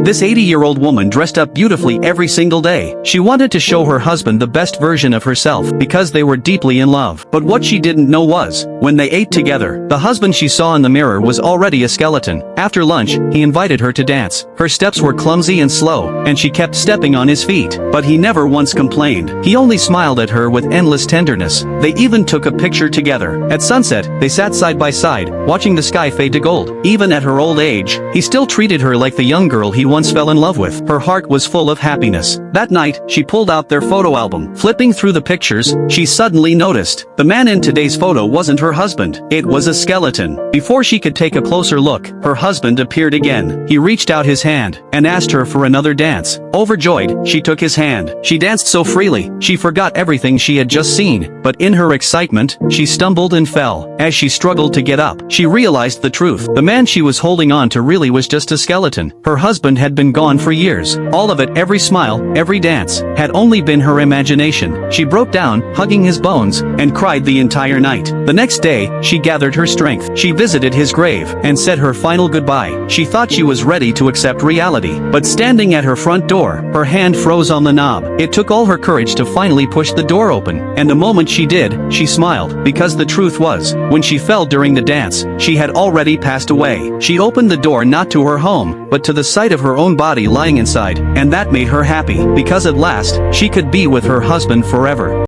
This 80-year-old woman dressed up beautifully every single day. She wanted to show her husband the best version of herself because they were deeply in love. But what she didn't know was, when they ate together, the husband she saw in the mirror was already a skeleton. After lunch, he invited her to dance. Her steps were clumsy and slow, and she kept stepping on his feet. But he never once complained. He only smiled at her with endless tenderness. They even took a picture together. At sunset, they sat side by side, watching the sky fade to gold. Even at her old age, he still treated her like the young girl he once fell in love with. Her heart was full of happiness. That night, she pulled out their photo album. Flipping through the pictures, she suddenly noticed the man in today's photo wasn't her husband. It was a skeleton. Before she could take a closer look, her husband appeared again. He reached out his hand and asked her for another dance. Overjoyed, she took his hand. She danced so freely, she forgot everything she had just seen. But in her excitement, she stumbled and fell. As she struggled to get up, she realized the truth. The man she was holding on to really was just a skeleton. Her husband had been gone for years. All of it, every smile, every dance, had only been her imagination. She broke down, hugging his bones, and cried the entire night. The next day, she gathered her strength. She visited his grave and said her final goodbye. She thought she was ready to accept reality. But standing at her front door, her hand froze on the knob. It took all her courage to finally push the door open. And the moment she did, she smiled, because the truth was, when she fell during the dance, she had already passed away. She opened the door not to her home, but to the sight of her own body lying inside, and that made her happy, because at last, she could be with her husband forever.